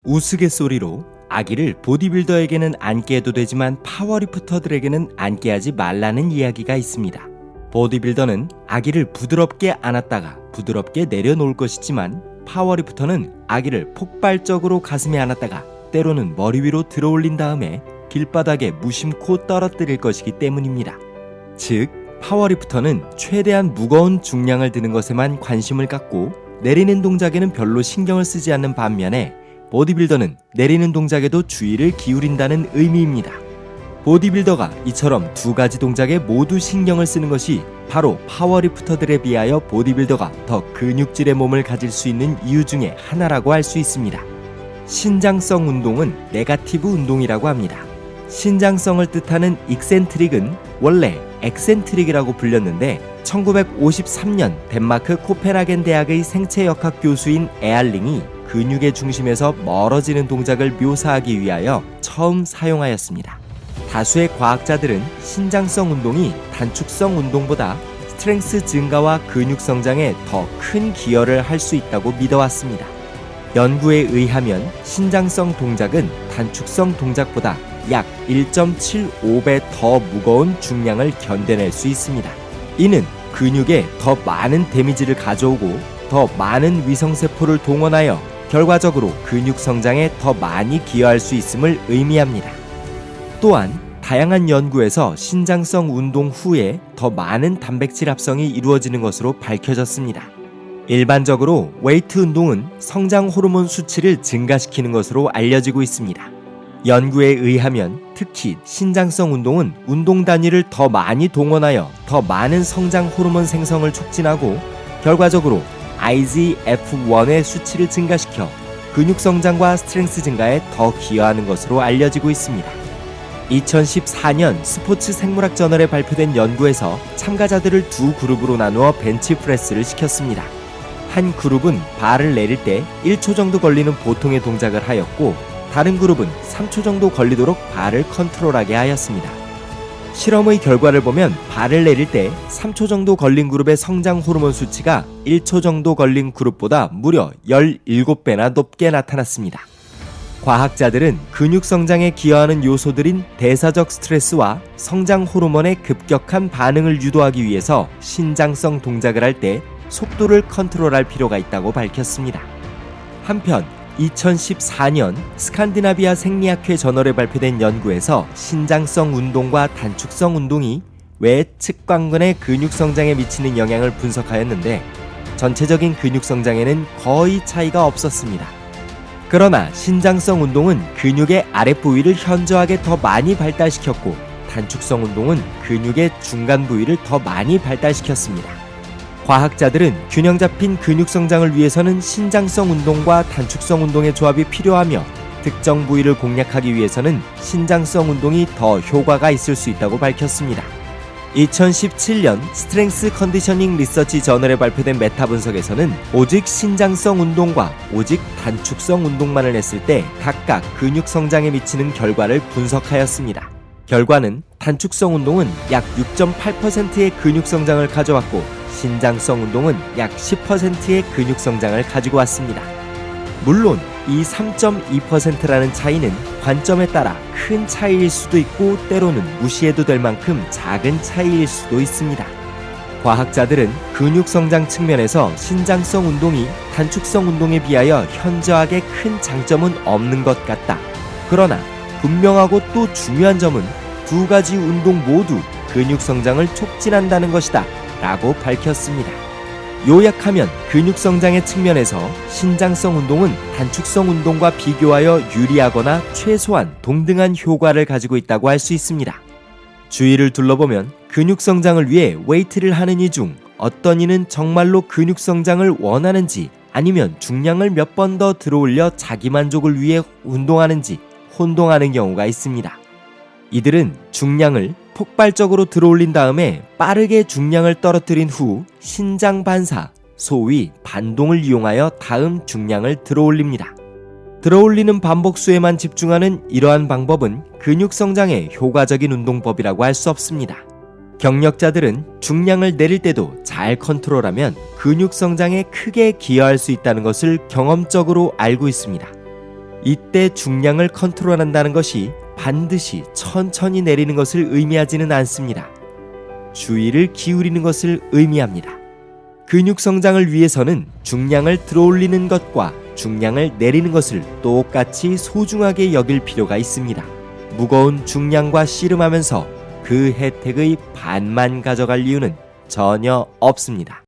우스갯소리로 아기를 보디빌더에게는 앉게 해도 되지만 파워리프터들에게는 앉게 하지 말라는 이야기가 있습니다. 보디빌더는 아기를 부드럽게 안았다가 부드럽게 내려놓을 것이지만 파워리프터는 아기를 폭발적으로 가슴에 안았다가 때로는 머리 위로 들어올린 다음에 길바닥에 무심코 떨어뜨릴 것이기 때문입니다. 즉, 파워리프터는 최대한 무거운 중량을 드는 것에만 관심을 갖고 내리는 동작에는 별로 신경을 쓰지 않는 반면에 보디빌더는 내리는 동작에도 주의를 기울인다는 의미입니다. 보디빌더가 이처럼 두 가지 동작에 모두 신경을 쓰는 것이 바로 파워리프터들에 비하여 보디빌더가 더 근육질의 몸을 가질 수 있는 이유 중에 하나라고 할 수 있습니다. 신장성 운동은 네거티브 운동이라고 합니다. 신장성을 뜻하는 익센트릭은 원래 엑센트릭이라고 불렸는데 1953년 덴마크 코펜하겐 대학의 생체역학 교수인 에알링이 근육의 중심에서 멀어지는 동작을 묘사하기 위하여 처음 사용하였습니다. 다수의 과학자들은 신장성 운동이 단축성 운동보다 스트렝스 증가와 근육 성장에 더 큰 기여를 할 수 있다고 믿어왔습니다. 연구에 의하면 신장성 동작은 단축성 동작보다 약 1.75배 더 무거운 중량을 견뎌낼 수 있습니다. 이는 근육에 더 많은 데미지를 가져오고 더 많은 위성세포를 동원하여 결과적으로 근육 성장에 더 많이 기여할 수 있음을 의미합니다. 또한 다양한 연구에서 신장성 운동 후에 더 많은 단백질 합성이 이루어지는 것으로 밝혀졌습니다. 일반적으로 웨이트 운동은 성장 호르몬 수치를 증가시키는 것으로 알려지고 있습니다. 연구에 의하면 특히 신장성 운동은 운동 단위를 더 많이 동원하여 더 많은 성장 호르몬 생성을 촉진하고 결과적으로 IGF-1의 수치를 증가시켜 근육 성장과 스트렝스 증가에 더 기여하는 것으로 알려지고 있습니다. 2014년 스포츠 생물학 저널에 발표된 연구에서 참가자들을 두 그룹으로 나누어 벤치프레스를 시켰습니다. 한 그룹은 바를 내릴 때 1초 정도 걸리는 보통의 동작을 하였고 다른 그룹은 3초 정도 걸리도록 바를 컨트롤하게 하였습니다. 실험의 결과를 보면 바를 내릴 때 3초 정도 걸린 그룹의 성장 호르몬 수치가 1초 정도 걸린 그룹보다 무려 17배나 높게 나타났습니다. 과학자들은 근육 성장에 기여하는 요소들인 대사적 스트레스와 성장 호르몬의 급격한 반응을 유도하기 위해서 신장성 동작을 할 때 속도를 컨트롤할 필요가 있다고 밝혔습니다. 한편 2014년 스칸디나비아 생리학회 저널에 발표된 연구에서 신장성 운동과 단축성 운동이 외측광근의 근육 성장에 미치는 영향을 분석하였는데 전체적인 근육 성장에는 거의 차이가 없었습니다. 그러나 신장성 운동은 근육의 아랫부위를 현저하게 더 많이 발달시켰고 단축성 운동은 근육의 중간 부위를 더 많이 발달시켰습니다. 과학자들은 균형 잡힌 근육 성장을 위해서는 신장성 운동과 단축성 운동의 조합이 필요하며 특정 부위를 공략하기 위해서는 신장성 운동이 더 효과가 있을 수 있다고 밝혔습니다. 2017년 스트렝스 컨디셔닝 리서치 저널에 발표된 메타 분석에서는 오직 신장성 운동과 오직 단축성 운동만을 했을 때 각각 근육 성장에 미치는 결과를 분석하였습니다. 결과는 단축성 운동은 약 6.8%의 근육 성장을 가져왔고 신장성 운동은 약 10%의 근육 성장을 가지고 왔습니다. 물론 이 3.2%라는 차이는 관점에 따라 큰 차이일 수도 있고 때로는 무시해도 될 만큼 작은 차이일 수도 있습니다. 과학자들은 근육 성장 측면에서 신장성 운동이 단축성 운동에 비하여 현저하게 큰 장점은 없는 것 같다. 그러나 분명하고 또 중요한 점은 두 가지 운동 모두 근육 성장을 촉진한다는 것이다 라고 밝혔습니다. 요약하면 근육 성장의 측면에서 신장성 운동은 단축성 운동과 비교하여 유리하거나 최소한 동등한 효과를 가지고 있다고 할 수 있습니다. 주위를 둘러보면 근육 성장을 위해 웨이트를 하는 이 중 어떤 이는 정말로 근육 성장을 원하는지 아니면 중량을 몇 번 더 들어올려 자기 만족을 위해 운동하는지 혼동하는 경우가 있습니다. 이들은 중량을 폭발적으로 들어올린 다음에 빠르게 중량을 떨어뜨린 후 신장 반사, 소위 반동을 이용하여 다음 중량을 들어올립니다. 들어올리는 반복수에만 집중하는 이러한 방법은 근육 성장에 효과적인 운동법이라고 할 수 없습니다. 경력자들은 중량을 내릴 때도 잘 컨트롤하면 근육 성장에 크게 기여할 수 있다는 것을 경험적으로 알고 있습니다. 이때 중량을 컨트롤한다는 것이 반드시 천천히 내리는 것을 의미하지는 않습니다. 주의를 기울이는 것을 의미합니다. 근육 성장을 위해서는 중량을 들어올리는 것과 중량을 내리는 것을 똑같이 소중하게 여길 필요가 있습니다. 무거운 중량과 씨름하면서 그 혜택의 반만 가져갈 이유는 전혀 없습니다.